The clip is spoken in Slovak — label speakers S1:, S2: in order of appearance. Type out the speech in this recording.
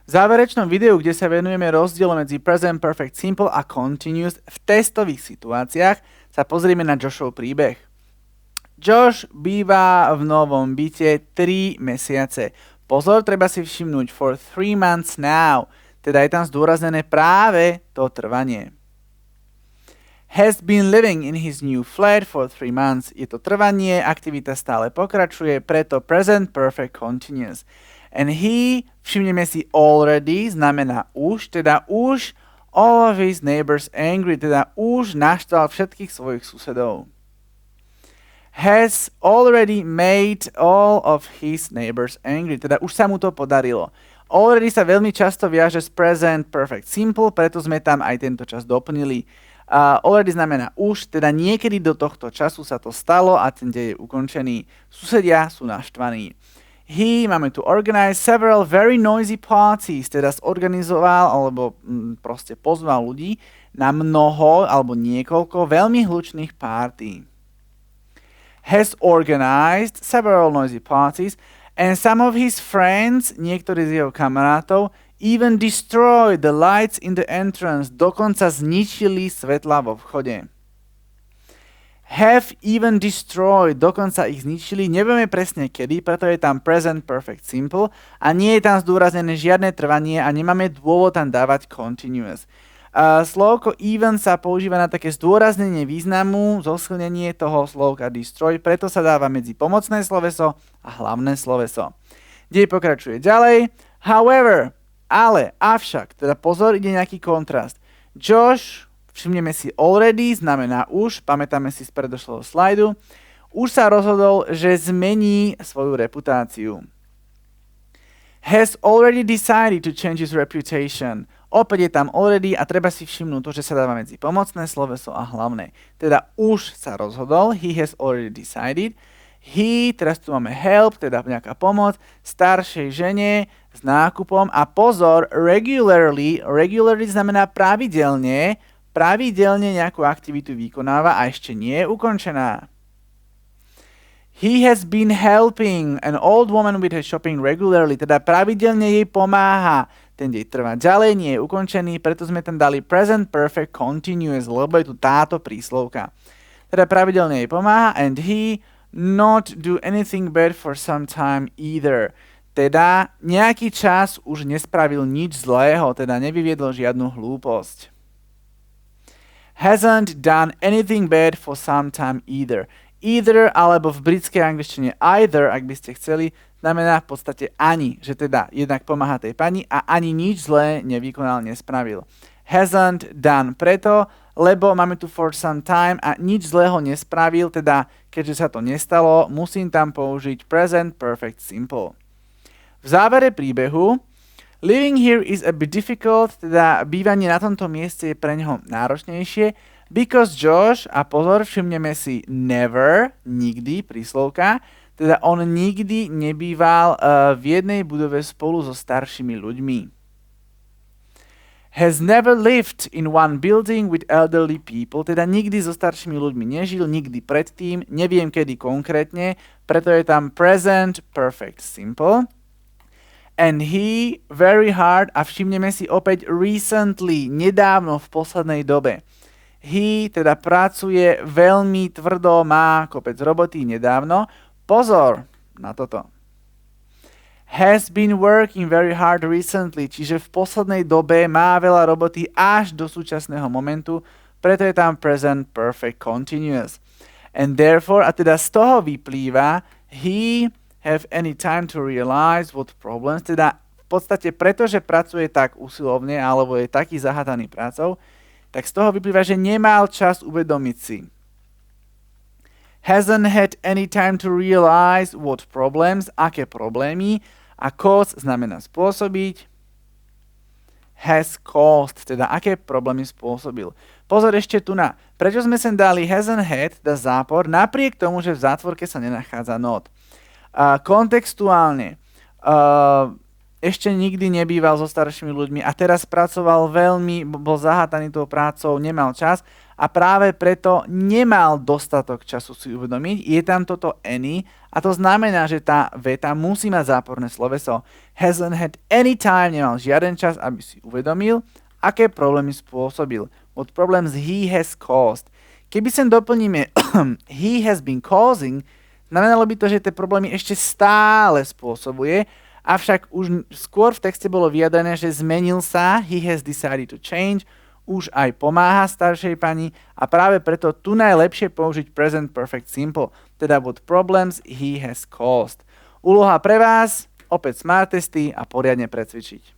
S1: V záverečnom videu, kde sa venujeme rozdielu medzi present perfect simple a continuous v testových situáciách, sa pozrieme na Joshov príbeh. Josh býva v novom byte 3 mesiace. Pozor, treba si všimnúť for 3 months now, teda je tam zdôraznené práve to trvanie. Has been living in his new flat for 3 months. Je to trvanie, aktivita stále pokračuje, preto present perfect continuous. And he, všimneme si already, znamená už, teda už all of his neighbors angry, teda už naštval všetkých svojich susedov. Has already made all of his neighbors angry, teda už sa mu to podarilo. Already sa veľmi často viaže s present perfect simple, preto sme tam aj tento čas doplnili. Already znamená už, teda niekedy do tohto času sa to stalo a ten deň je ukončený. Susedia sú naštvaní. He, máme tu organize several very noisy parties, teda zorganizoval alebo proste pozval ľudí na mnoho alebo niekoľko veľmi hlučných party. Has organized several noisy parties and some of his friends, niektorí z jeho kamarátov, even destroyed the lights in the entrance, dokonca zničili svetla vo vchode. Have even destroyed, dokonca ich zničili, nevieme presne kedy, preto je tam present perfect simple a nie je tam zdôraznené žiadne trvanie a nemáme dôvod tam dávať continuous. Slovko even sa používa na také zdôraznenie významu, zosilnenie toho slovka destroy, preto sa dáva medzi pomocné sloveso a hlavné sloveso. Dej pokračuje ďalej. However, ale, avšak, teda pozor, ide nejaký kontrast. Josh, všimneme si already, znamená už, pamätáme si z predošlého slajdu, už sa rozhodol, že zmení svoju reputáciu. Has already decided to change his reputation. Opäť je tam already a treba si všimnúť to, že sa dáva medzi pomocné sloveso a hlavné. Teda už sa rozhodol, he has already decided. He, teraz tu máme help, teda nejaká pomoc, staršej žene s nákupom a pozor, regularly znamená pravidelne nejakú aktivitu vykonáva a ešte nie je ukončená. He has been helping an old woman with her shopping regularly, teda pravidelne jej pomáha. Ten deň trvá ďalej, nie je ukončený, preto sme tam dali present perfect continuous, lebo je tu táto príslovka. Teda pravidelne jej pomáha and he not do anything bad for some time either. Teda nejaký čas už nespravil nič zlého, teda nevyviedol žiadnu hlúposť. Hasn't done anything bad for some time either. Either, alebo v britskej angličtine either, ak by ste chceli, znamená v podstate ani, že teda jednak pomáha tej pani a ani nič zlé nevykonal, nespravil. Hasn't done preto, lebo máme tu for some time a nič zlého nespravil, teda keďže sa to nestalo, musím tam použiť present perfect simple. V závere príbehu living here is a bit difficult, teda bývanie na tomto mieste je pre neho náročnejšie, because Josh, a pozor, všimneme si never, nikdy, príslovka, teda on nikdy nebýval v jednej budove spolu so staršími ľuďmi. Has never lived in one building with elderly people, teda nikdy so staršími ľuďmi nežil, nikdy predtým, neviem kedy konkrétne, preto je tam present perfect simple. And he very hard, a všimneme si opäť recently, nedávno v poslednej dobe. He teda pracuje veľmi tvrdo, má kopec roboty nedávno. Pozor na toto. Has been working very hard recently, čiže v poslednej dobe má veľa roboty až do súčasného momentu, preto je tam present perfect continuous. And therefore, a teda z toho vyplýva, he have any time to realize what problems, teda v podstate pretože pracuje tak usilovne, alebo je taký zahataný prácou, tak z toho vyplýva, že nemal čas uvedomiť si. Hasn't had any time to realize what problems, aké problémy, a cause znamená spôsobiť, has caused, teda aké problémy spôsobil. Pozor ešte tu na, prečo sme sem dali hasn't had, teda zápor, napriek tomu, že v zátvorke sa nenachádza not. Kontextuálne, ešte nikdy nebýval so staršími ľuďmi a teraz pracoval veľmi, bol zahátaný tou prácou, nemal čas a práve preto nemal dostatok času si uvedomiť. Je tam toto any a to znamená, že tá veta musí mať záporné sloveso. Hasn't had any time, nemal žiaden čas, aby si uvedomil, aké problémy spôsobil. What problems he has caused. Keby sem doplníme he has been causing, znamenalo by to, že tie problémy ešte stále spôsobuje, avšak už skôr v texte bolo vyjadrené, že zmenil sa, he has decided to change, už aj pomáha staršej pani a práve preto tu najlepšie použiť present perfect simple, teda what problems he has caused. Úloha pre vás, opäť smart testy a poriadne precvičiť.